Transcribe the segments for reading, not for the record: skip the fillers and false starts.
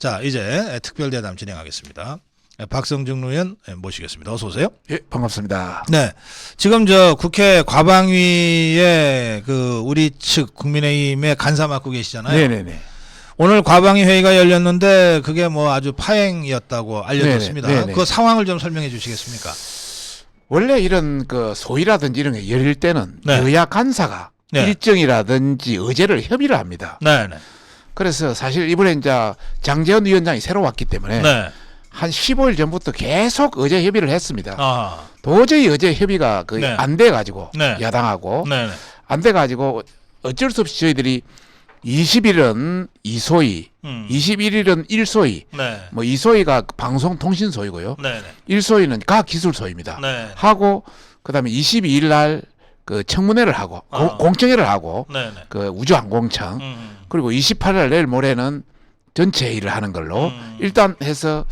자, 이제 특별대담 진행하겠습니다. 박성중 의원 모시겠습니다. 어서 오세요. 예, 반갑습니다. 네, 지금 저 국회 과방위에 그 우리 측 국민의힘에 간사 맡고 계시잖아요. 네네네. 오늘 과방위 회의가 열렸는데 그게 뭐 아주 파행이었다고 알려졌습니다. 네네. 그 상황을 좀 설명해 주시겠습니까? 원래 이런 그 소위라든지 이런 게 열릴 때는 네. 여야 간사가 네. 일정이라든지 의제를 협의를 합니다. 네, 네, 그래서 사실 이번에 이제 장제원 위원장이 새로 왔기 때문에 네. 한 15일 전부터 계속 의제 협의를 했습니다. 아, 도저히 의제 협의가 거의 네. 안 돼가지고 네. 야당하고 네, 네. 안 돼가지고 어쩔 수 없이 저희들이 20일은 2소위, 21일은 1소위, 네, 뭐 2소위가 방송통신소위고요. 네, 네. 1소위는 과기술소위입니다. 네. 하고 그다음에 22일 날 그 청문회를 하고 공청회를 하고 네, 네. 그 우주항공청 그리고 28일 날 내일 모레는 전체 회의를 하는 걸로 일단 해서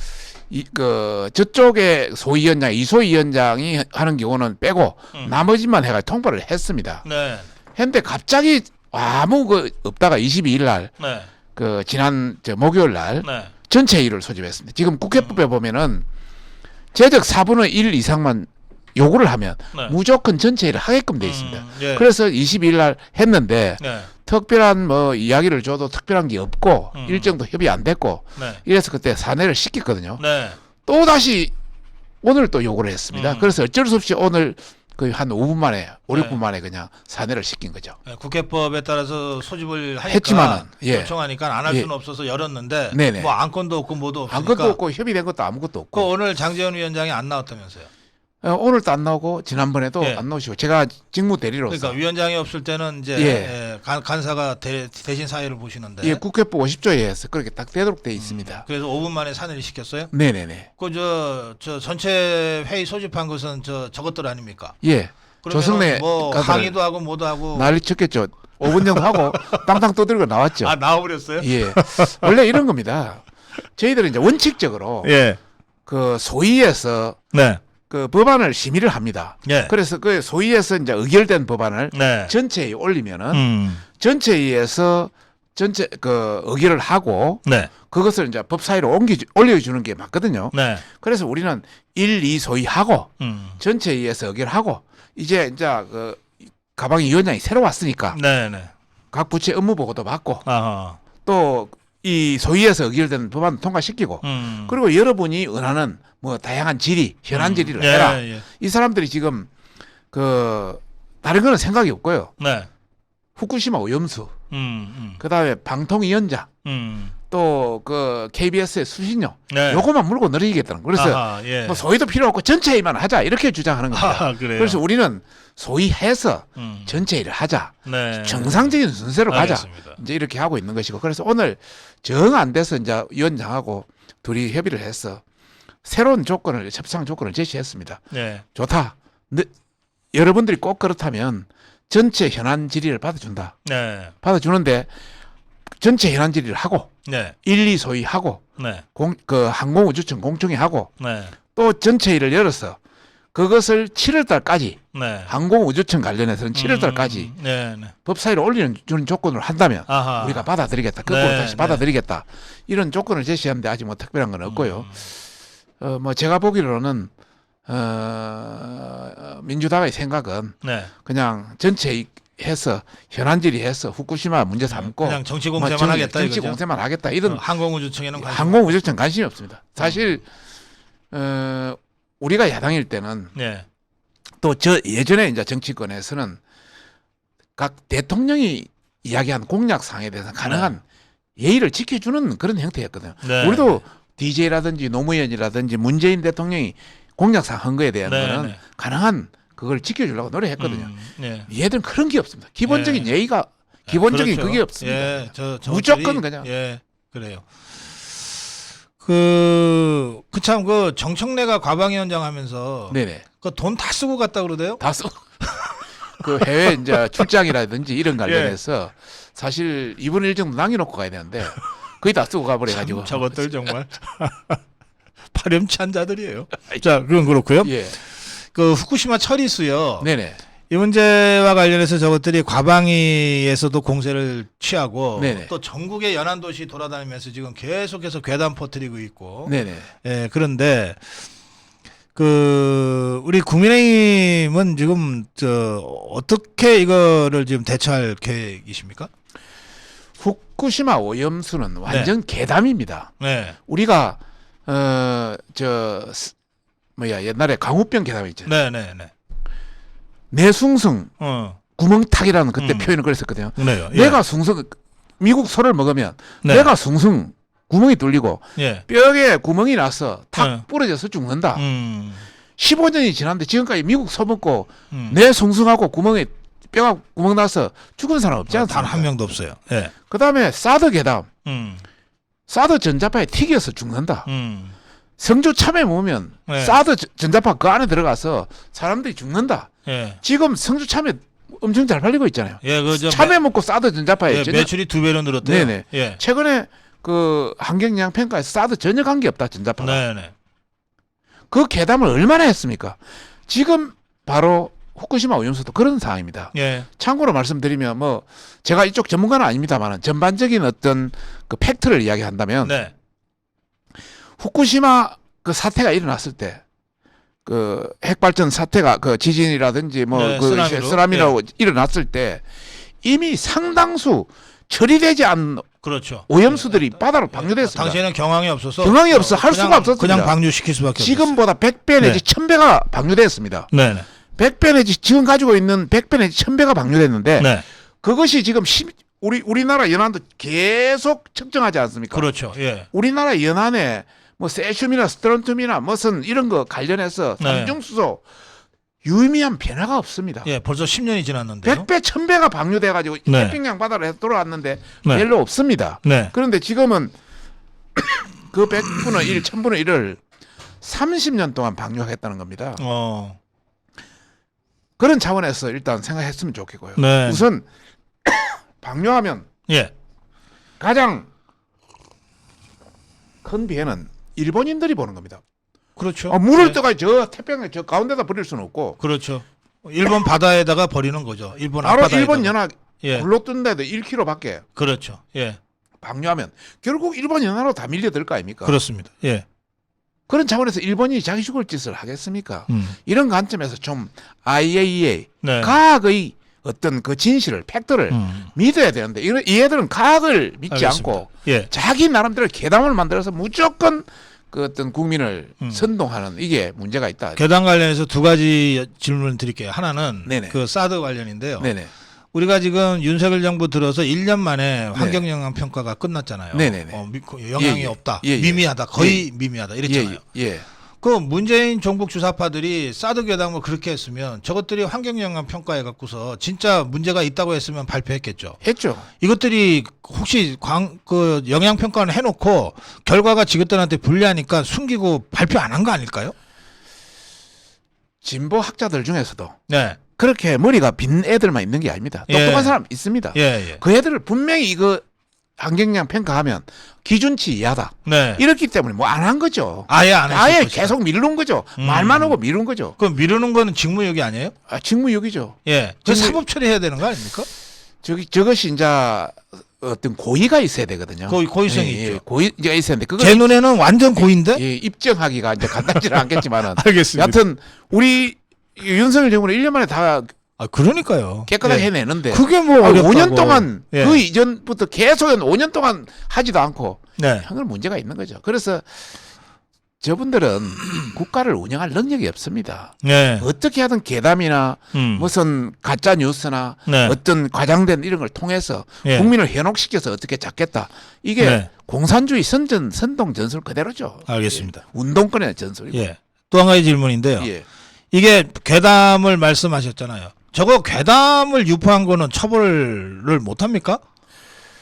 그 저쪽에 소위원장 이소위원장이 하는 경우는 빼고 나머지만 해가 통보를 했습니다. 네. 했는데 갑자기 아무 그 없다가 22일 날 네. 그 지난 저 목요일 날 네. 전체 회의를 소집했습니다. 지금 국회법에 보면은 제적 4분의 1 이상만 요구를 하면 네. 무조건 전체 회의를 하게끔 돼 있습니다. 예. 그래서 22일 날 했는데 네. 특별한 뭐 이야기를 줘도 특별한 게 없고 일정도 협의 안 됐고 네. 이래서 그때 사내를 시켰거든요. 네. 또 다시 오늘 또 요구를 했습니다. 그래서 어쩔 수 없이 오늘 거의 한 5분 만에 5, 네. 6분 만에 그냥 사내를 시킨 거죠. 네, 국회법에 따라서 소집을 하니까 했지만은, 예. 요청하니까 안 할 예. 수는 없어서 열었는데 네네. 뭐 안건도 없고 뭐도 없으니까 아무것도 없고 협의된 것도 아무것도 그 없고 오늘 장제원 위원장이 안 나왔다면서요. 오늘도 안 나오고 지난번에도 예. 안 나오시고 제가 직무 대리로서 그러니까 위원장이 없을 때는 이제 예. 간사가 대신 사회를 보시는데 예, 국회법 50조에 의해서 그렇게 딱 되도록 돼 있습니다. 그래서 5분 만에 산의를 시켰어요. 네네네. 그 저 전체 회의 소집한 것은 저것들 아닙니까? 예. 그러면은 조성래 뭐 가들 항의도 하고 뭐도 하고 난리 쳤겠죠. 5분 정도 하고 땅땅 떠들고 나왔죠. 아 나와버렸어요? 예. 원래 이런 겁니다. 저희들은 이제 원칙적으로 예. 그 소위에서 네. 그 법안을 심의를 합니다. 예. 그래서 그 소위에서 이제 의결된 법안을 네. 전체에 올리면은 전체회의에서 전체 그 의결을 하고 네. 그것을 이제 법사위로 올려주는 게 맞거든요. 네. 그래서 우리는 1, 2 소위하고 전체회의에서 의결하고 이제 그 가방위 위원장이 새로 왔으니까 네. 네. 각 부처 업무 보고도 받고 아하. 또 이 소위에서 의결된 법안 통과시키고 그리고 여러분이 원하는 뭐 다양한 질의, 현안 질의를 해라. 예. 이 사람들이 지금 그 다른 거는 생각이 없고요. 네. 후쿠시마 오염수, 그다음에 방통위원장, 또 그 KBS의 수신료, 네. 요거만 물고 늘어지겠다는 거예요. 그래서 아하, 예. 뭐 소위도 필요 없고 전체회의만 하자 이렇게 주장하는 겁니다. 아, 그래요. 그래서 우리는 소위해서 전체회의를 하자, 네. 정상적인 순서로 가자. 알겠습니다. 이제 이렇게 하고 있는 것이고, 그래서 오늘 정 안 돼서 이제 위원장하고 둘이 협의를 해서 새로운 조건을 협상 조건을 제시했습니다. 네. 좋다. 근데 여러분들이 꼭 그렇다면 전체 현안 질의를 받아준다. 네. 받아주는데 전체 현안 질의를 하고 네. 1, 2 소위하고 네. 그 항공우주청 공청회 하고 네. 또 전체회의를 열어서 그것을 7월 달까지 네. 항공우주청 관련해서는 7월 달까지 네. 네. 법사위로 주는 조건으로 한다면 아하. 우리가 받아들이겠다. 거꾸로 네, 다시 네. 받아들이겠다. 이런 조건을 제시하는데 아직 뭐 특별한 건 없고요. 뭐 제가 보기로는 민주당의 생각은 네. 그냥 전체 해서 현안 질의해서 후쿠시마 문제 삼고 그냥 정치 뭐 공세만 하겠다 정치 이거죠. 공세만 하겠다. 이런 항공우주청에는 관심 항공우주청 관심이 없습니다. 사실 우리가 야당일 때는 네. 또 예전에 이제 정치권에서는 각 대통령이 이야기한 공약사항에 대해서 가능한 예의를 지켜주는 그런 형태였거든요. 네. 우리도 DJ라든지 노무현이라든지 문재인 대통령이 공약사항 한 거에 대한 네, 거는 네. 가능한 그걸 지켜주려고 노력했거든요. 네. 얘들은 그런 게 없습니다. 기본적인 예의가 기본적인 그렇죠. 그게 없습니다. 예, 무조건 그냥. 예, 그래요. 참 그 정청래가 과방위원장 하면서 네네. 그 돈 다 쓰고 갔다 그러대요. 다 써. 그 해외 이제 출장이라든지 이런 관련해서 사실 이번 일정도 남겨놓고 가야 되는데 거의 다 쓰고 가버려가지고. 저것들 정말 파렴치한 자들이에요. 자, 그건 그렇고요. 예. 그 후쿠시마 처리수요. 네네. 이 문제와 관련해서 저것들이 과방위에서도 공세를 취하고 네네. 또 전국의 연안 도시 돌아다니면서 지금 계속해서 괴담 퍼뜨리고 있고. 네네. 예, 그런데 그 우리 국민의힘은 지금 어떻게 이거를 지금 대처할 계획이십니까? 후쿠시마 오염수는 완전 괴담입니다. 네. 우리가 옛날에 강우병 괴담 있잖아요. 네네네. 내숭성 구멍탁이라는 그때 음. 표현을 그랬었거든요. 그래요. 예. 내가 숭성 미국 소를 먹으면 네. 내가 숭성 구멍이 뚫리고 예. 뼈에 구멍이 나서 탁 네. 부러져서 죽는다. 15년이 지났는데 지금까지 미국 소 먹고 네. 내 숭숭하고 구멍에 뼈가 구멍 나서 죽은 사람 없지 않습니까? 단 한 명도 없어요. 예. 그다음에 사드 괴담. 음. 사드 전자파에 튀겨서 죽는다. 음. 성주 참외 먹으면 네. 사드 전자파 그 안에 들어가서 사람들이 죽는다. 예. 지금 성주 참외 엄청 잘 팔리고 있잖아요. 예, 그저 참외 먹고 사드 전자파에 예, 전혀 매출이 2배로 늘었대요. 네네. 예. 최근에 그 환경영향 평가에서 사드 전혀 관계 없다 전자파가. 네네. 그 괴담을 얼마나 했습니까? 지금 바로 후쿠시마 오염수도 그런 상황입니다. 예. 참고로 말씀드리면 뭐 제가 이쪽 전문가는 아닙니다만 전반적인 어떤 그 팩트를 이야기한다면 네. 후쿠시마 그 사태가 일어났을 때 그 핵발전 사태가 그 지진이라든지 뭐 네, 그 쓰나미로. 쓰나미라고 일어났을 때 이미 상당수 처리되지 않은 그렇죠. 오염수들이 바다로 방류됐습니다. 당시에는 경황이 없어서 경황이 없어 할 수가 없었습니다. 그냥 방류시킬 수밖에 지금보다 100배 내지 1000배가 방류됐습니다. 네네. 100배 내지 지금 가지고 있는 100배 내지 1000배가 방류됐는데 네. 그것이 지금 우리나라 연안도 계속 측정하지 않습니까? 그렇죠. 예. 우리나라 연안에 뭐 세슘이나 스트론튬이나 무슨 이런 거 관련해서 네. 삼중수소 유의미한 변화가 없습니다. 예, 벌써 10년이 지났는데요. 100배, 1000배가 방류돼 가지고 네. 태평양 바다로 해서 돌아왔는데 네. 별로 없습니다. 네. 그런데 지금은 그 100분의 1, 1000분의 1을 30년 동안 방류하겠다는 겁니다. 그런 차원에서 일단 생각했으면 좋겠고요. 네. 우선 방류하면 예. 가장 큰 피해는 일본인들이 보는 겁니다. 그렇죠. 물을 예. 떠가 저 태평양 저 가운데다 버릴 수는 없고 그렇죠. 일본 바다에다가 버리는 거죠. 일본 바로 앞바다에다가. 일본 연합 예. 굴러 뜬데도 1km밖에 그렇죠. 예. 방류하면 결국 일본 연합으로 다 밀려들 거 아닙니까? 그렇습니다. 예. 그런 차원에서 일본이 자기 죽을 짓을 하겠습니까? 음. 이런 관점에서 좀 IAEA 네. 과학의 어떤 그 진실을 팩트를 믿어야 되는데 이 애들은 과학을 믿지 알겠습니다. 않고 예. 자기 나름대로 괴담을 만들어서 무조건 그 어떤 국민을 음. 선동하는 이게 문제가 있다. 괴담 관련해서 두 가지 질문을 드릴게요. 하나는 네네. 그 사드 관련인데요. 네네. 우리가 지금 윤석열 정부 들어서 1년 만에 환경영향 평가가 끝났잖아요. 네네네. 영향이 예, 예. 없다. 예, 예. 미미하다. 거의 미미하다. 이랬잖아요. 예. 그 문재인 종북 주사파들이 사드 괴담을 그렇게 했으면 저것들이 환경영향 평가해 갖고서 진짜 문제가 있다고 했으면 발표했겠죠. 했죠. 이것들이 혹시 그 영향 평가는 해놓고 결과가 지긋들한테 불리하니까 숨기고 발표 안 한 거 아닐까요? 진보 학자들 중에서도 네. 그렇게 머리가 빈 애들만 있는 게 아닙니다. 똑똑한 예. 사람 있습니다. 예. 그 애들을 분명히 이거 환경영향 평가하면 기준치 이하다. 네. 이렇기 때문에 뭐 안 한 거죠. 아예 안 했을 아예 것이다. 계속 미루는 거죠. 말만 하고 미룬 거죠. 그럼 미루는 거는 직무유기 아니에요? 직무유기죠. 예. 그 직무- 사법 처리해야 되는 거 아닙니까? 저것이 이제 어떤 고의가 있어야 되거든요. 고의성이 예, 있죠. 고의가 있어야 되는데 그거 제 눈에는 완전 고인데? 예, 입증하기가 이제 간단치는 않겠지만은 알겠습니다. 여하튼 우리 윤석열 정부는 1년 만에 다 그러니까요. 깨끗하게 예. 해내는데 그게 뭐 어렵다고. 5년 동안 예. 그 이전부터 계속 5년 동안 하지도 않고 네. 형은 문제가 있는 거죠. 그래서 저분들은 국가를 운영할 능력이 없습니다. 네. 어떻게 하든 괴담이나 무슨 가짜 뉴스나 네. 어떤 과장된 이런 걸 통해서 예. 국민을 현혹시켜서 어떻게 잡겠다. 이게 네. 공산주의 선동 전술 그대로죠. 알겠습니다. 예. 운동권의 전술이고. 예. 또 한 가지 질문인데요. 예. 이게 괴담을 말씀하셨잖아요. 저거 괴담을 유포한 거는 처벌을 못 합니까?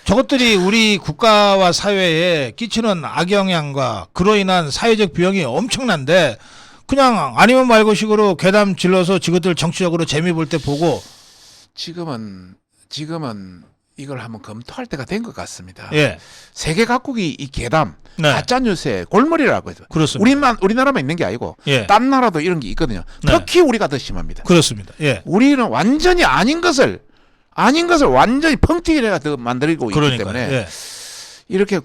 저것들이 우리 국가와 사회에 끼치는 악영향과 그로 인한 사회적 비용이 엄청난데 그냥 아니면 말고 식으로 괴담 질러서 저것들 정치적으로 재미 볼 때 보고 지금은 이걸 한번 검토할 때가 된 것 같습니다. 예. 세계 각국이 이 괴담, 네. 가짜 뉴스의 골머리라고 해서 그렇습니다. 우리나라만 있는 게 아니고 예. 딴 나라도 이런 게 있거든요. 네. 특히 우리가 더 심합니다. 그렇습니다. 예. 우리는 완전히 아닌 것을 완전히 펑튀기를 더 만들고 있기 그러니까 때문에 예. 이렇게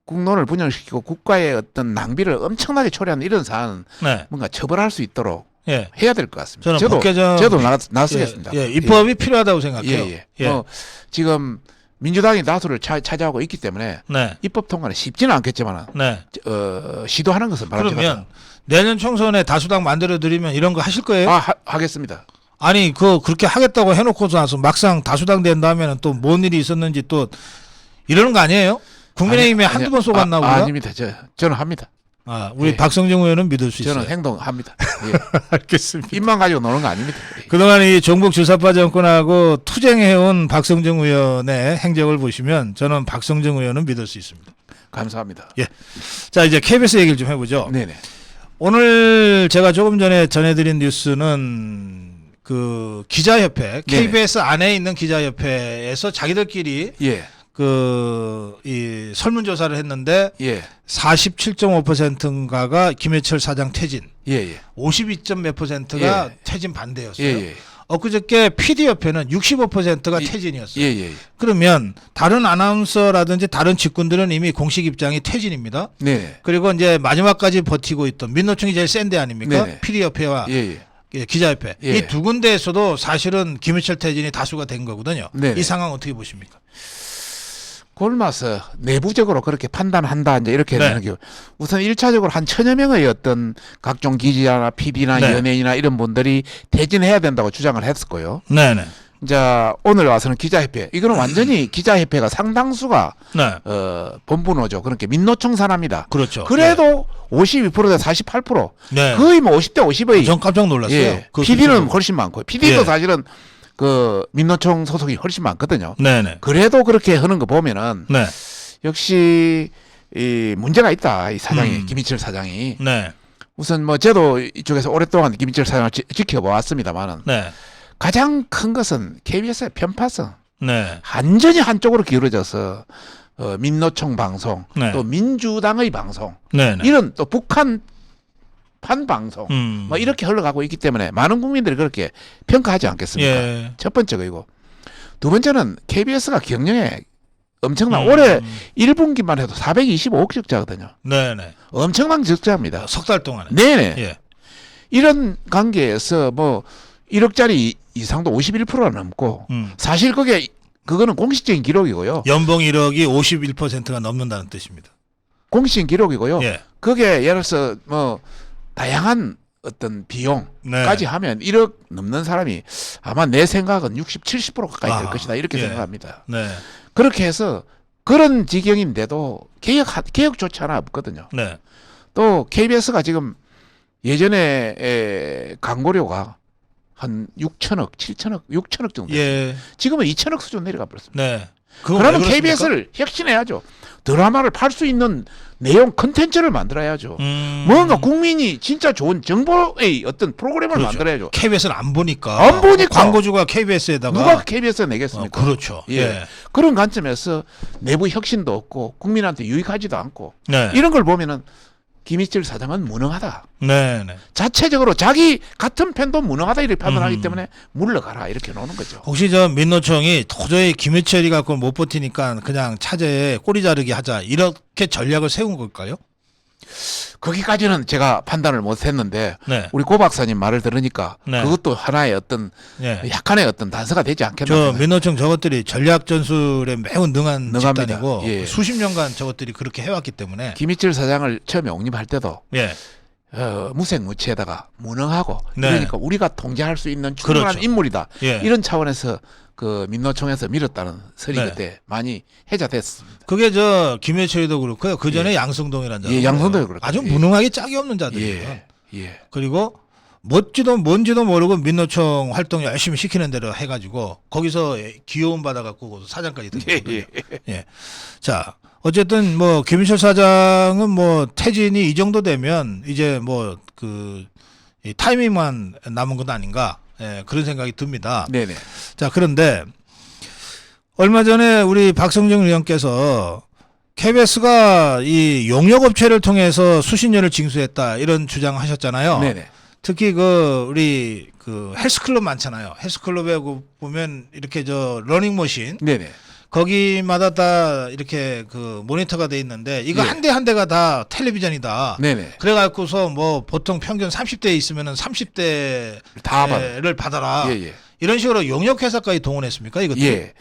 국론을 분열시키고 국가의 어떤 낭비를 엄청나게 초래하는 이런 사안은 네. 뭔가 처벌할 수 있도록 예. 해야 될 것 같습니다. 저는 법개정 저도 나서겠습니다. 예. 입법이 필요하다고 생각해요. 예. 지금 민주당이 다수를 차지하고 있기 때문에 네. 입법 통과는 쉽지는 않겠지만 네. 시도하는 것은 바람직하다. 그러면 내년 총선에 다수당 만들어 드리면 이런 거 하실 거예요? 하겠습니다. 아니 그렇게 하겠다고 해놓고서 나서 막상 다수당 된다 하면은 또 뭔 일이 있었는지 또 이러는 거 아니에요? 국민의힘에 한두 번 쏘갔나 우리가? 아닙니다. 저는 합니다. 우리 예. 박성정 의원은 믿을 수 있어요. 저는 행동합니다. 예. 알겠습니다. 입만 가지고 노는 거 아닙니다. 예. 그동안 이 종북 주사파 정권하고 투쟁해온 박성정 의원의 행적을 보시면 저는 박성정 의원은 믿을 수 있습니다. 감사합니다. 예. 자 이제 KBS 얘기를 좀 해보죠. 네네. 오늘 제가 조금 전에 전해드린 뉴스는 그 기자협회, KBS 안에 있는 기자협회에서 자기들끼리 예. 이 설문조사를 했는데 예. 47.5%인가가 김해철 사장 퇴진, 예. 52점 몇 %가 예. 퇴진 반대였어요. 예. 엊그저께 PD협회는 65%가 퇴진이었어요. 예. 그러면 다른 아나운서라든지 다른 직군들은 이미 공식 입장이 퇴진입니다. 네. 그리고 이제 마지막까지 버티고 있던 민노총이 제일 센 데 아닙니까? 네네. PD협회와 예. 기자협회. 예. 이 두 군데에서도 사실은 김해철 퇴진이 다수가 된 거거든요. 네네. 이 상황 어떻게 보십니까? 골마서 내부적으로 그렇게 판단한다 이제 이렇게 네. 되는 게 우선 1차적으로 한 1000여 명의 어떤 각종 기자나 PD나 네. 연예인이나 이런 분들이 퇴진해야 된다고 주장을 했었고요. 네네. 자 오늘 와서는 기자협회 이거는 완전히 기자협회가 상당수가 네. 본부노죠. 그러니까 민노총 산합니다. 그렇죠. 그래도 52%대 48%. 네. 거의 뭐 50대 50의 전 깜짝 놀랐어요. 예. 그 PD는 수치로. 훨씬 많고 PD도 예. 사실은 그 민노총 소속이 훨씬 많거든요. 네네. 그래도 그렇게 하는 거 보면은 네. 역시 이 문제가 있다. 이 사장이 김인철 사장이 네. 우선 뭐 저도 이쪽에서 오랫동안 김인철 사장을 지켜보았습니다만은 네. 가장 큰 것은 KBS의 편파성. 네. 완전히 한쪽으로 기울어져서 민노총 방송 네. 또 민주당의 방송 네네. 이런 또 북한 판 방송 뭐 음. 이렇게 흘러가고 있기 때문에 많은 국민들이 그렇게 평가하지 않겠습니까? 예. 첫 번째 거이고 두 번째는 KBS가 경영에 엄청난 올해 1분기만 해도 425억 적자거든요. 네네. 엄청난 적자입니다. 석 달 동안에. 네네. 예. 이런 관계에서 뭐 1억짜리 이상도 51%가 넘고 사실 그거는 공식적인 기록이고요. 연봉 1억이 51%가 넘는다는 뜻입니다. 공식적인 기록이고요. 예. 그게 예를 들어서 뭐 다양한 어떤 비용까지 네. 하면 1억 넘는 사람이 아마 내 생각은 60, 70% 가까이 될 아, 것이다 이렇게 예. 생각합니다. 네. 그렇게 해서 그런 지경인데도 개혁조차 하나 없거든요. 네. 또 KBS가 지금 예전에 광고료가 한 6천억, 7천억, 6천억 정도. 예. 지금은 2천억 수준 내려가 버렸습니다. 네. 그거 그러면 왜 그렇습니까? KBS를 혁신해야죠. 드라마를 팔 수 있는 내용 컨텐츠를 만들어야죠. 뭔가 국민이 진짜 좋은 정보의 어떤 프로그램을 그렇죠. 만들어야죠. KBS는 안 보니까. 안 보니까. 광고주가 KBS에다가 누가 KBS에 내겠습니까? 그렇죠. 예. 예. 그런 관점에서 내부 혁신도 없고 국민한테 유익하지도 않고 네. 이런 걸 보면은 김인철 사장은 무능하다. 네. 네. 자체적으로 자기 같은 편도 무능하다 이렇게 판단하기 때문에 물러가라 이렇게 노는 거죠. 혹시 저 민노총이 도저히 김해철이 갖고 못 버티니까 그냥 차제에 꼬리 자르기 하자 이렇게 전략을 세운 걸까요? 거기까지는 제가 판단을 못했는데 네. 우리 고 박사님 말을 들으니까 네. 그것도 하나의 어떤 예. 약간의 어떤 단서가 되지 않겠나. 저 민노총 저것들이 전략 전술에 매우 능한 능합니다. 집단이고 예. 수십 년간 저것들이 그렇게 해왔기 때문에 김인철 사장을 처음에 옹립할 때도 예. 무색무취에다가 무능하고 네. 그러니까 우리가 통제할 수 있는 충분한 그렇죠. 인물이다. 예. 이런 차원에서 그 민노총에서 밀었다는 설이 네. 그때 많이 해자됐습니다. 그게 저 김해철이도 그렇고요. 그 전에 양승동이라는 자도 예, 양승동이 그렇죠. 아주 예. 무능하게 짝이 없는 자들이에요. 예. 그리고 뭔지도 모르고 민노총 활동 열심히 시키는 대로 해가지고 거기서 귀여움 받아갖고 사장까지 됐거든요. 예. 자, 어쨌든 뭐 김인철 사장은 뭐 퇴진이 이 정도 되면 이제 뭐 그 타이밍만 남은 것 아닌가, 예, 그런 생각이 듭니다. 네네. 자, 그런데 얼마 전에 우리 박성중 의원께서 KBS가 이 용역업체를 통해서 수신료를 징수했다 이런 주장하셨잖아요. 네네. 특히 우리 헬스클럽 많잖아요. 헬스클럽에 보면 이렇게 러닝머신 네네. 거기마다 다 이렇게 모니터가 돼 있는데 이거 예. 한 대 한 대가 다 텔레비전이다. 네네. 그래갖고서 뭐 보통 평균 30대 있으면은 30대를 받아라. 예. 이런 식으로 용역회사까지 동원했습니까? 이것도? 예.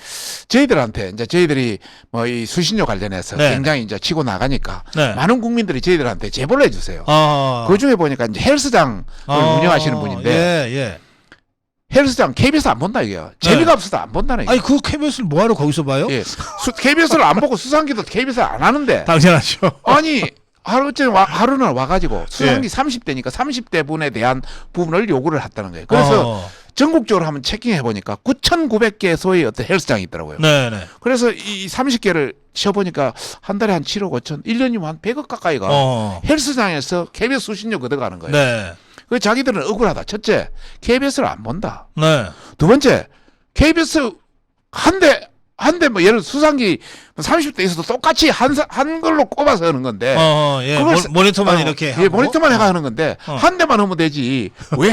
저희들한테 이제 저희들이 뭐 이 수신료 관련해서 네. 굉장히 이제 치고 나가니까 네. 많은 국민들이 저희들한테 제보를 해주세요. 어. 그 중에 보니까 이제 헬스장을 운영하시는 분인데 예. 헬스장 KBS 안 본다 이게요. 재미가 없어서 안 본다는 얘기예요. 아니 그 KBS를 뭐하러 거기서 봐요? 예. KBS를 안 보고 수상기도 KBS를 안 하는데 당연하죠. 아니 하루는 와가지고 수상기 30대니까 30대 분에 대한 부분을 요구를 했다는 거예요. 그래서 전국적으로 한번 체킹해 보니까 9,900개소의 어떤 헬스장이 있더라고요. 네네. 그래서 이 30개를 쳐보니까 한 달에 한 7억 5천, 1년이면 한 100억 가까이가 헬스장에서 KBS 수신료 걷어가는 거예요. 네. 그 자기들은 억울하다. 첫째, KBS를 안 본다. 네. 두 번째, KBS 한 대 뭐 예를 들어 수상기 30대 있어도 똑같이 한 걸로 꼽아서 하는 건데. 예. 그걸 모니터만 이렇게 하고. 예, 모니터만 해가 하는 건데 한 대만 하면 되지. 왜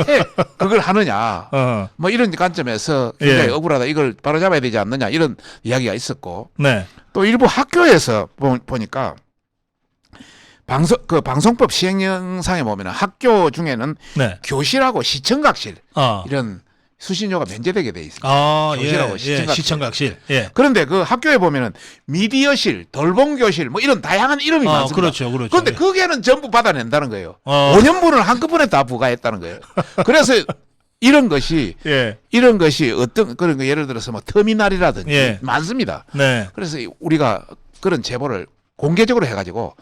그걸 하느냐. 뭐 이런 관점에서 굉장히 예. 억울하다. 이걸 바로잡아야 되지 않느냐. 이런 이야기가 있었고. 네. 또 일부 학교에서 보니까 방송법 시행령상에 보면 학교 중에는 네. 교실하고 시청각실 어. 이런 수신료가 면제되게 돼 있습니다. 교실하고 시청각실. 시청각실. 예. 그런데 그 학교에 보면은 미디어실, 돌봄교실 뭐 이런 다양한 이름이 많습니다. 그렇죠. 그런데 거기에는 전부 받아낸다는 거예요. 어. 5년분을 한꺼번에 다 부과했다는 거예요. 그래서 이런 것이 어떤 그런 거 예를 들어서 뭐 터미널이라든지 예. 많습니다. 네. 그래서 우리가 그런 제보를 공개적으로 해가지고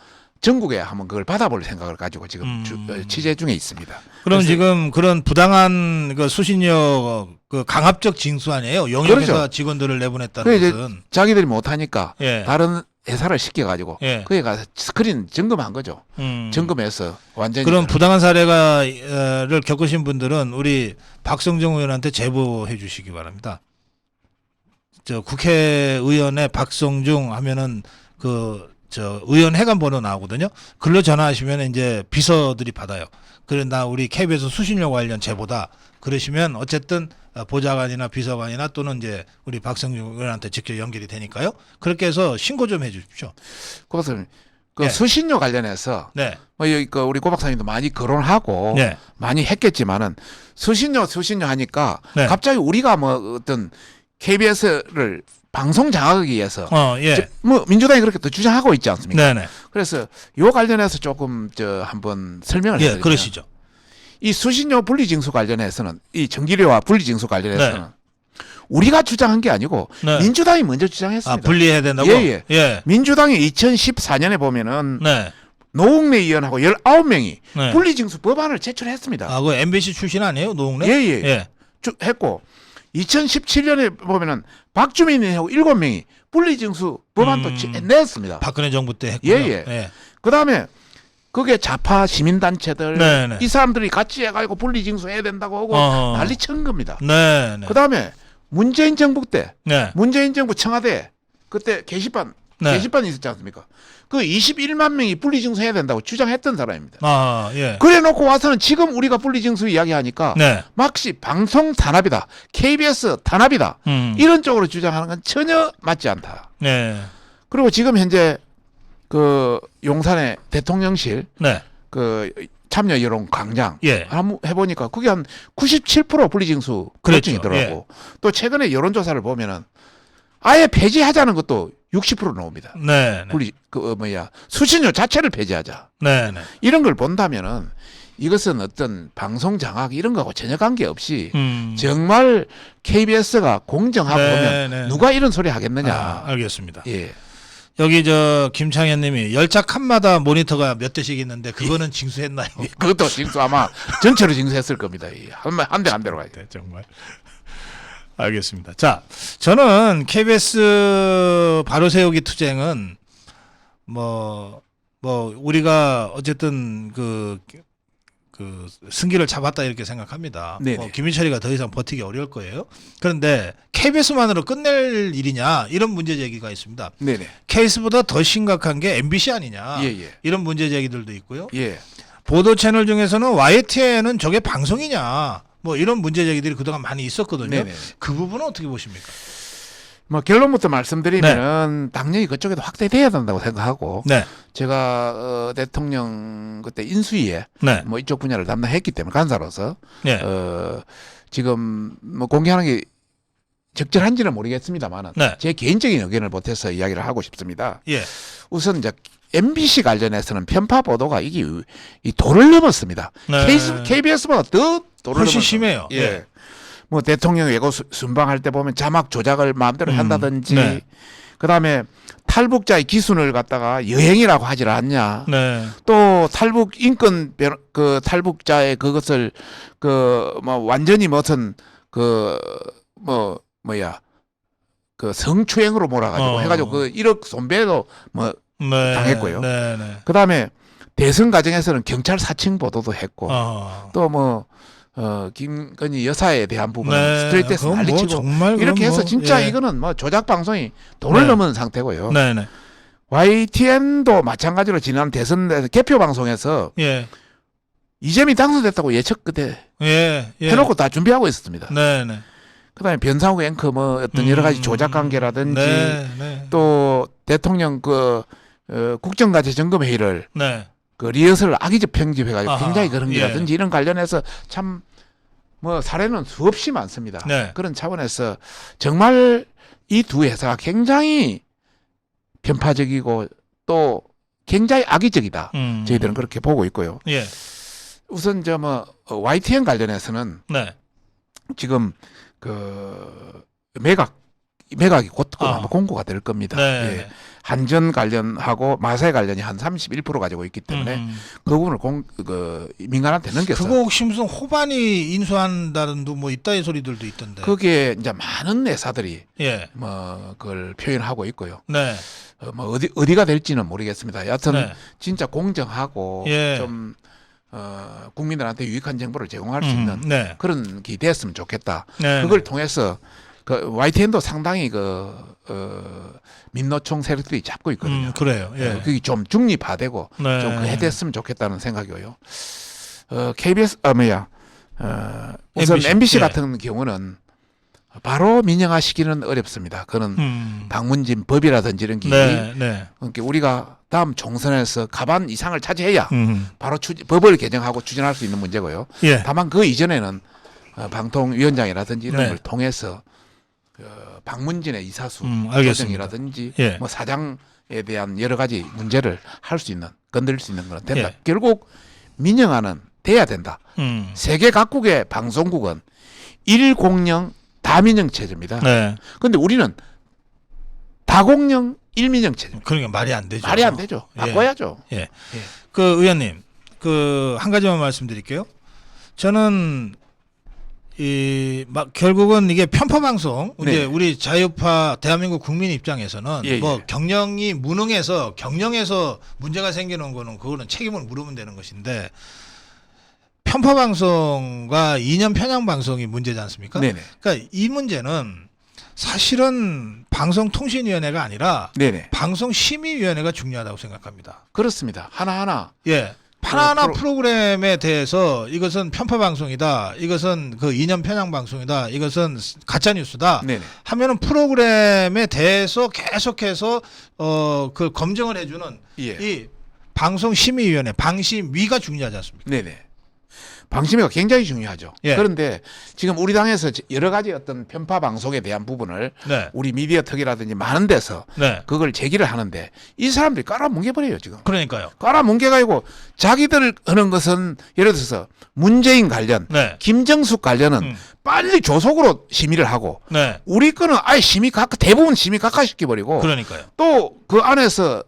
전국에 한번 그걸 받아볼 생각을 가지고 지금 취재 중에 있습니다. 그럼 지금 그런 부당한 수신료 강압적 징수 아니에요? 용역회사 그렇죠. 직원들을 내보냈다는 이제 것은. 자기들이 못하니까 예. 다른 회사를 시켜가지고 예. 거기 가서 스크린 점검한 거죠. 점검해서 완전히 그런 부당한 사례를 겪으신 분들은 우리 박성정 의원한테 제보해 주시기 바랍니다. 국회의원의 박성중 하면은 의원 회관 번호 나오거든요. 글로 전화하시면 이제 비서들이 받아요. 그래 나 우리 KBS 수신료 관련 제보다. 그러시면 어쨌든 보좌관이나 비서관이나 또는 이제 우리 박성중 의원한테 직접 연결이 되니까요. 그렇게 해서 신고 좀 해주십시오. 그것을 네. 수신료 관련해서 네. 뭐 우리 고 박사님도 많이 거론하고 네. 많이 했겠지만은 수신료 하니까 네. 갑자기 우리가 뭐 어떤 KBS를 방송 장악하기 위해서 예. 뭐 민주당이 그렇게 또 주장하고 있지 않습니까? 네네. 그래서 요 관련해서 조금 한번 설명을 해드리면 그러시죠. 이 수신료 분리징수 관련해서는 이 전기료와 분리징수 관련해서는 우리가 주장한 게 아니고 네. 민주당이 먼저 주장했습니다. 분리해야 된다고? 예. 민주당이 2014년에 보면은 네. 노웅래 의원하고 19명이 네. 분리징수 법안을 제출했습니다. 그 MBC 출신 아니에요? 노웅래? 예. 했고 2017년에 보면은 박주민 의원하고 7명이 분리징수 법안도 냈습니다. 박근혜 정부 때 했고요. 예. 그다음에 그게 좌파 시민단체들 네네. 이 사람들이 같이 해가지고 분리징수 해야 된다고 하고 난리 친 겁니다. 네. 그다음에 문재인 정부 때 네. 문재인 정부 청와대 그때 게시판이 있었지 않습니까? 그 21만 명이 분리징수 해야 된다고 주장했던 사람입니다. 예. 그래 놓고 와서는 지금 우리가 분리징수 이야기하니까 네. 막시 방송 탄압이다. KBS 탄압이다. 이런 쪽으로 주장하는 건 전혀 맞지 않다. 네. 그리고 지금 현재 그 용산의 대통령실 네. 그 참여 여론 광장 예. 한번 해보니까 그게 한 97% 분리징수 결정이더라고. 또 최근에 여론조사를 보면은 아예 폐지하자는 것도 60% 나옵니다. 네. 수신료 자체를 폐지하자. 네. 이런 걸 본다면은 이것은 어떤 방송 장악 이런 거하고 전혀 관계 없이 정말 KBS가 공정하고 보면 누가 이런 소리 하겠느냐. 알겠습니다. 예. 여기 김창현님이 열차 칸마다 모니터가 몇 대씩 있는데 그거는 징수했나요? 그것도 징수 아마 전체로 징수했을 겁니다. 한 대 한 대로 가야 돼. 정말. 알겠습니다. 자, 저는 KBS 바로 세우기 투쟁은 우리가 어쨌든 그 승기를 잡았다 이렇게 생각합니다. 네네. 뭐 김희철이가 더 이상 버티기 어려울 거예요. 그런데 KBS만으로 끝낼 일이냐 이런 문제 제기가 있습니다. 네네. 케이스보다 더 심각한 게 MBC 아니냐 예. 이런 문제 제기들도 있고요. 예. 보도 채널 중에서는 YTN은 저게 방송이냐 뭐 이런 문제 제기들이 그동안 많이 있었거든요. 네네. 그 부분은 어떻게 보십니까? 뭐 결론부터 말씀드리면은 당연히 그쪽에도 확대돼야 된다고 생각하고 네, 제가 대통령 그때 인수위에 네, 뭐 이쪽 분야를 담당했기 때문에 간사로서 네, 지금 뭐 공개하는 게 적절한지는 모르겠습니다만은 네. 제 개인적인 의견을 보태서 이야기를 하고 싶습니다. 예, 우선 이제 MBC 관련해서는 편파 보도가 이게 이 도를 넘었습니다. 네. KBS보다 더 도를 훨씬 넘었어요. 심해요. 예. 네. 뭐 대통령 예고 순방할 때 보면 자막 조작을 마음대로 한다든지 네. 그다음에 탈북자의 기순을 갖다가 여행이라고 하질 않냐. 네, 또 탈북 인권 그 탈북자의 그것을 그 뭐 완전히 무슨 그 그 성추행으로 몰아가지고 해가지고 그 1억 손배도 뭐 네, 당했고요. 네, 네. 그다음에 대선 과정에서는 경찰 사칭 보도도 했고 또 뭐 김건희 여사에 대한 부분은 네, 스트레이트에서 그건 뭐 난리치고 정말 이렇게 해서 뭐, 진짜 예. 이거는 뭐 조작 방송이 돈을 네. 넘은 상태고요. 네, 네, YTN도 마찬가지로 지난 대선 개표 방송에서 예, 이재명이 당선됐다고 예측 그때 예, 예. 해놓고 다 준비하고 있었습니다. 네, 네. 그다음에 변상욱 앵커 뭐 어떤 여러 가지 조작 관계라든지 네, 네. 또 대통령 그 국정과제 점검 회의를 네. 그 리허설을 악의적 편집해가지고 아하, 굉장히 그런 게라든지 예. 이런 관련해서 참 뭐 사례는 수없이 많습니다. 네. 그런 차원에서 정말 이 두 회사가 굉장히 편파적이고 또 굉장히 악의적이다. 저희들은 그렇게 보고 있고요. 예. 우선 저 뭐 YTN 관련해서는 네. 지금 그 매각이 곧 아마 공고가 될 겁니다. 네. 예. 한전 관련하고 마사회 관련이 한 31% 가지고 있기 때문에 그 부분을 민간한테 넘겨서 그거 혹시 무슨 호반이 인수한다는 뭐 있다의 소리들도 있던데. 거기에 이제 많은 회사들이 예. 뭐 그걸 표현하고 있고요. 네. 뭐 어디가 될지는 모르겠습니다. 여하튼 네. 진짜 공정하고 예. 좀 국민들한테 유익한 정보를 제공할 수 있는 네. 그런 게 됐으면 좋겠다. 네. 그걸 통해서 그 YTN도 상당히 민노총 세력들이 잡고 있거든요. 그래요. 예. 그게 좀 중립화되고 네. 좀 해됐으면 좋겠다는 생각이고요. KBS 우선 MBC, MBC 예. 같은 경우는 바로 민영화시키는 어렵습니다. 그는 방문진 법이라든지 이런 게 네. 네. 그러니까 우리가 다음 총선에서 가반 이상을 차지해야 음. 바로 법을 개정하고 추진할 수 있는 문제고요. 예. 다만 그 이전에는 방통위원장이라든지 이런 네. 걸 통해서 방문진의 이사수 알겠습니다. 조정이라든지 예. 뭐 사장에 대한 여러 가지 문제를 할 수 있는 건드릴 수 있는 건 된다. 예. 결국 민영화는 돼야 된다. 세계 각국의 방송국은 1공영 다민영 체제입니다. 네. 그런데 우리는 다공영 1민영 체제. 그러니까 말이 안 되죠. 말이 안 되죠. 예. 바꿔야죠. 예. 그 의원님, 그 한 가지만 말씀드릴게요. 저는 결국은 이게 편파 방송, 네. 이제 우리 자유파 대한민국 국민 입장에서는 예, 뭐 예. 경영이 무능해서 경영에서 문제가 생기는 거는 그거는 책임을 물으면 되는 것인데 편파 방송과 이념 편향 방송이 문제지 않습니까? 네네. 그러니까 이 문제는 사실은 방송통신위원회가 아니라 네네. 방송심의위원회가 중요하다고 생각합니다. 그렇습니다. 하나하나. 예. 하나하나 프로- 프로그램에 대해서 이것은 편파 방송이다. 이것은 그 이념 편향 방송이다. 이것은 가짜 뉴스다. 네네. 하면은 프로그램에 대해서 계속해서 그 검증을 해주는 예. 이 방송심의위원회 방심위가 중요하지 않습니까? 네네. 방심위가 굉장히 중요하죠. 예. 그런데 지금 우리 당에서 여러 가지 어떤 편파 방송에 대한 부분을 네. 우리 미디어 특이라든지 많은 데서 네. 그걸 제기를 하는데 이 사람들이 깔아뭉개버려요 지금. 그러니까요. 깔아뭉개가지고 자기들 하는 것은 예를 들어서 문재인 관련, 네. 김정숙 관련은 빨리 조속으로 심의를 하고 네. 우리 거는 아예 대부분 심의 각하시켜버리고 그러니까요. 또 그 안에서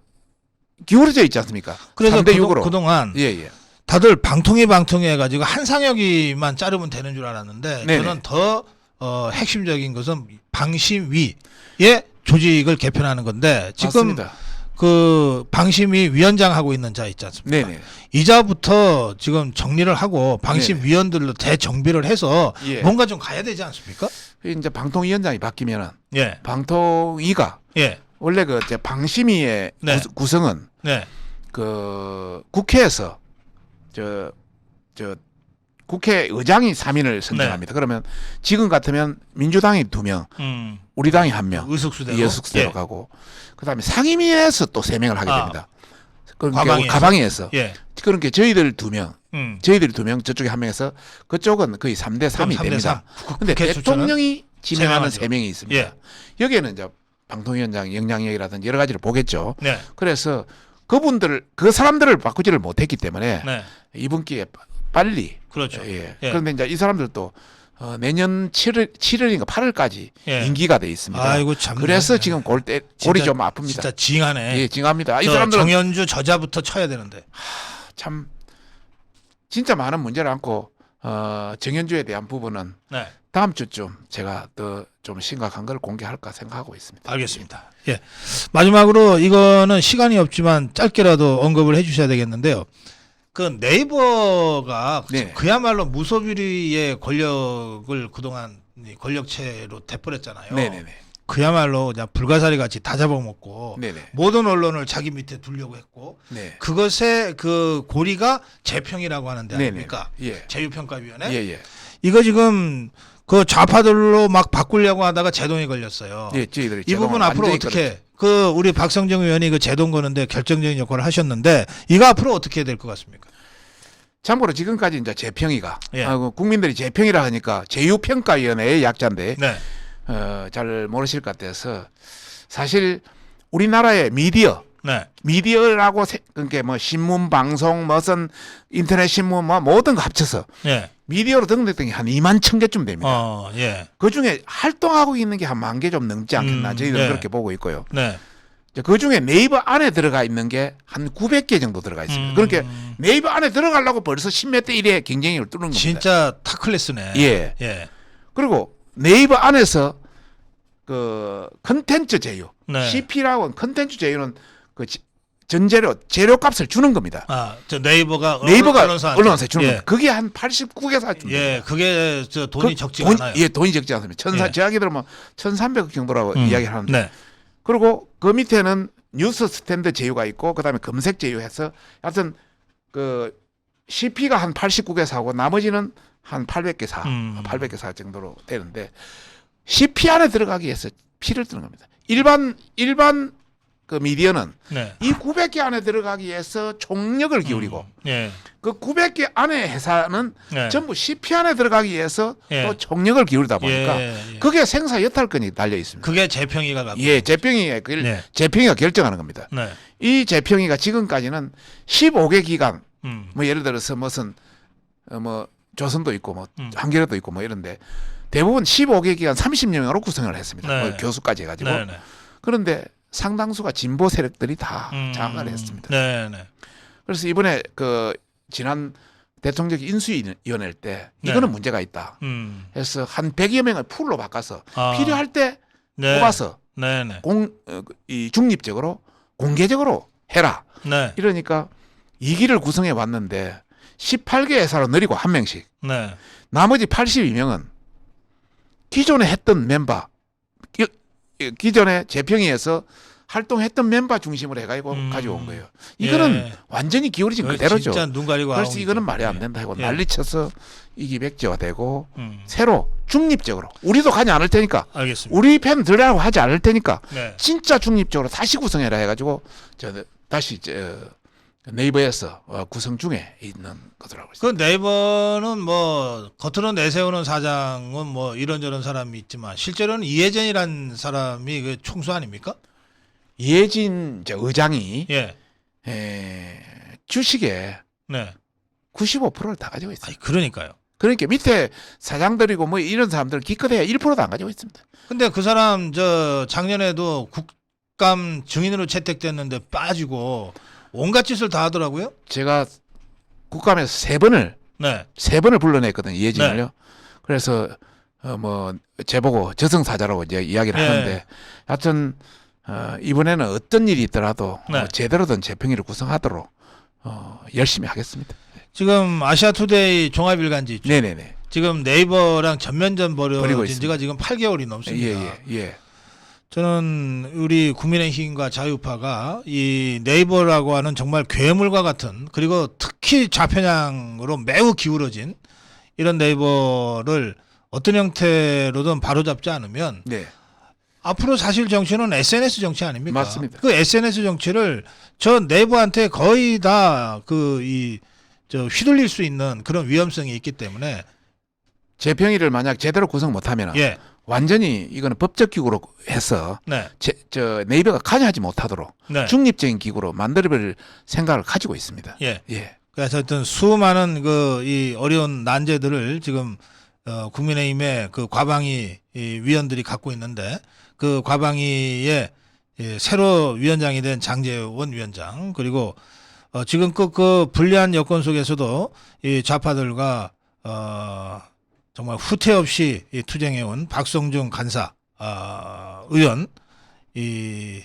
기울어져 있지 않습니까? 그래서 3대 6으로. 그동안 예. 다들 방통위 해가지고 한상혁이만 자르면 되는 줄 알았는데 네네. 저는 더 핵심적인 것은 방심위의 조직을 개편하는 건데 지금 맞습니다. 그 방심위 위원장 하고 있는 자 있지 않습니까? 네네. 이자부터 지금 정리를 하고 방심위원들로 대정비를 해서 예. 뭔가 좀 가야 되지 않습니까? 이제 방통위원장이 바뀌면은 예. 방통위가 예. 원래 그 이제 방심위의 네. 구성은 네. 그 국회에서 저 국회의장이 3인을 선정합니다. 그러면 지금 같으면 민주당이 2명, 우리 당이 1명, 의석수대로. 의석수대로 예. 가고 그다음에 상임위에서 또 3명을 하게 됩니다. 그러니까 과방위에서? 과방위에서. 예. 그러니까 저희들 2명, 저희들이 2명, 저쪽에 1명에서 그쪽은 거의 3대 3이 3대 됩니다. 3. 근데 국회 추천은 대통령이 지명하는 세 3명이 있습니다. 예. 여기에는 이제 방통위원장 영향력이라든지 여러 가지를 보겠죠. 네. 그래서 그 사람들을 바꾸지를 못했기 때문에 네. 이번 기회에 빨리. 그렇죠. 예. 예. 그런데 이제 이 사람들도 내년 8월인가 8월까지 예. 임기가 돼 있습니다. 아이고 참. 그래서 지금 골이 진짜- 좀 아픕니다. 진짜 징하네. 예, 징합니다. 이 저 사람들은 정현주 저자부터 쳐야 되는데. 참 진짜 많은 문제를 안고 정현주에 대한 부분은 네. 다음 주쯤 제가 더 좀 심각한 걸 공개할까 생각하고 있습니다. 알겠습니다. 예. 마지막으로 이거는 시간이 없지만 짧게라도 언급을 해 주셔야 되겠는데요. 그 네이버가 네. 그야말로 무소비리의 권력을 그동안 권력체로 돼버렸잖아요. 네네네. 그야말로 그냥 불가사리 같이 다 잡아먹고 네네. 모든 언론을 자기 밑에 두려고 했고 네. 그것의 그 고리가 재평이라고 하는데 네네. 아닙니까? 예. 자유평가위원회. 예, 예. 이거 지금 그 좌파들로 막 바꾸려고 하다가 제동이 걸렸어요. 예, 저희들이 이 부분 제동을 앞으로 완전히 어떻게 그 우리 박성정 의원이 그 제동 거는데 결정적인 역할을 하셨는데 이거 앞으로 어떻게 해야 될 것 같습니까? 참고로 지금까지 이제 재평이가 예. 국민들이 재평이라 하니까 제휴평가위원회의 약자인데 네. 잘 모르실 것 같아서 사실 우리나라의 미디어라고 그러니까 뭐 신문 방송 무슨 인터넷 신문 뭐 모든 거 합쳐서 예. 미디어로 등록된 게 한 2만 1,000개쯤 됩니다. 예. 그 중에 활동하고 있는 게 한 1만 개 좀 넘지 않겠나 저희들은 네. 그렇게 보고 있고요. 네. 그 중에 네이버 안에 들어가 있는 게 한 900개 정도 들어가 있습니다. 그러니까 네이버 안에 들어가려고 벌써 10몇 대 1의 경쟁력을 뚫는 겁니다. 진짜 타클래스네. 예. 예. 그리고 네이버 안에서 그 컨텐츠 제휴, 네. CP라고 하는 컨텐츠 제휴는 그 재료값을 주는 겁니다. 저 네이버가 언론사에 주는 예. 겁니다. 그게 한 89개사 줍니다. 예, 그게 저 돈이 적지 않아요. 예, 돈이 적지 않습니다. 예. 제하기들은 뭐 1,300억 정도라고 이야기를 하는데 네. 그리고 그 밑에는 뉴스 스탠드 제휴가 있고 그다음에 검색 제휴해서 하여튼 그 CP가 한 89개사고 나머지는 한 800개사, 800개사 정도로 되는데 CP 안에 들어가기 위해서 피를 뜨는 겁니다. 일반 그 미디어는 네. 이 900개 안에 들어가기 위해서 총력을 기울이고 예. 그 900개 안에 회사는 네. 전부 CP 안에 들어가기 위해서 예. 또 총력을 기울이다 보니까 예. 그게 생사 여탈권이 달려 있습니다. 그게 재평이가 갖고. 예, 재평이가 결정하는 겁니다. 네. 이 재평이가 지금까지는 15개 기관, 음. 뭐 예를 들어서 무슨 뭐 조선도 있고 뭐 한겨레도 있고 뭐 이런데 대부분 15개 기관 30명으로 구성을 했습니다. 네. 뭐 교수까지 해가지고. 네, 네. 그런데 상당수가 진보 세력들이 다 장악을 했습니다. 네, 네. 그래서 이번에 그 지난 대통령 인수위원회 때 네. 이거는 문제가 있다. 해서 한 100여 명을 풀로 바꿔서 필요할 때 네. 뽑아서 네, 네. 이 중립적으로 공개적으로 해라. 네. 이러니까 2기를 구성해 왔는데 18개 회사로 늘리고 한 명씩. 네. 나머지 82명은 기존에 했던 멤버, 기존에 재평위에서 활동했던 멤버 중심으로 해가지고 가져온 거예요. 이거는 예. 완전히 기울어진 그대로죠. 진짜 눈 가리고 그래서 아웅이죠. 이거는 말이 안 된다 하고 예. 난리쳐서 이기백지가 되고 새로 중립적으로 우리도 가지 않을 테니까 알겠습니다. 우리 편 들으라고 하지 않을 테니까 네. 진짜 중립적으로 다시 구성해라 해가지고 다시 네이버에서 구성 중에 있는 거더라고요. 그 네이버는 뭐 겉으로 내세우는 사장은 뭐 이런저런 사람이 있지만 실제로는 이해전이라는 사람이 그 총수 아닙니까? 이해진 의장이 예. 주식의 네. 95%를 다 가지고 있어요. 아니, 그러니까요. 그러니까 밑에 사장들이고 뭐 이런 사람들은 기껏해야 1%도 안 가지고 있습니다. 근데 그 사람 저 작년에도 국감 증인으로 채택됐는데 빠지고 온갖 짓을 다 하더라고요. 제가 국감에서 세 번을 불러냈거든요. 이해진을요. 그래서 뭐 제보고 저승사자라고 이제 이야기를 네. 하는데 하여튼 이번에는 어떤 일이 있더라도 네. 제대로 된 재평의를 구성하도록 열심히 하겠습니다. 지금 아시아투데이 종합일간지 있죠. 네네네. 지금 네이버랑 전면전 벌이고 벌여진 있습니다. 지가 지금 8개월이 넘습니다. 예. 저는 우리 국민의힘과 자유파가 이 네이버라고 하는 정말 괴물과 같은, 그리고 특히 좌편향으로 매우 기울어진 이런 네이버를 어떤 형태로든 바로잡지 않으면 네. 앞으로 사실 정치는 SNS 정치 아닙니까? 맞습니다. 그 SNS 정치를 저 네이버한테 거의 다 휘둘릴 수 있는 그런 위험성이 있기 때문에 재평의를 만약 제대로 구성 못하면 예, 완전히 이거는 법적 기구로 해서 네, 네이버가 관여하지 못하도록 네, 중립적인 기구로 만들어볼 생각을 가지고 있습니다. 예. 예. 그래서 하여튼 수많은 이 어려운 난제들을 지금 국민의힘의 그 과방위 이 위원들이 갖고 있는데, 그 과방위의 새로 위원장이 된 장제원 위원장, 그리고 지금껏 그 불리한 여건 속에서도 이 좌파들과 정말 후퇴 없이 투쟁해온 박성중 간사 의원, 이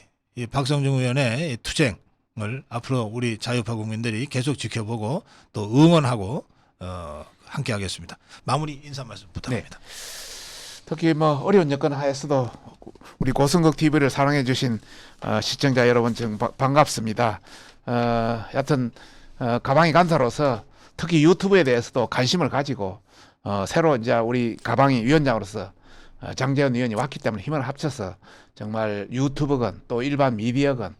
박성중 의원의 이 투쟁을 앞으로 우리 자유파 국민들이 계속 지켜보고 또 응원하고 함께하겠습니다. 마무리 인사 말씀 부탁합니다. 특히 뭐 어려운 여건 하에서도 우리 고승국 TV를 사랑해 주신 시청자 여러분 정말 반갑습니다. 여하튼 가방이 간사로서 특히 유튜브에 대해서도 관심을 가지고 새로 이제 우리 가방이 위원장으로서 장재원 의원이 왔기 때문에 힘을 합쳐서 정말 유튜브건 또 일반 미디어건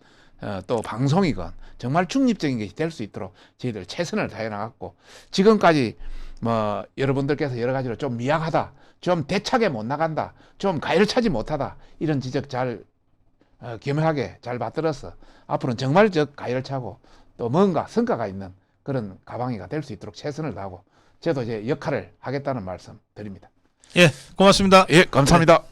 또 방송이건 정말 중립적인 것이 될 수 있도록 저희들 최선을 다해 나갔고, 지금까지 뭐 여러분들께서 여러 가지로 좀 미약하다, 좀 대차게 못 나간다, 좀 가열차지 못하다, 이런 지적 잘 겸허하게 잘 받들어서 앞으로는 정말 가열차고 또 뭔가 성과가 있는 그런 가방이가 될 수 있도록 최선을 다하고 저도 이제 역할을 하겠다는 말씀 드립니다. 예, 고맙습니다. 예, 감사합니다.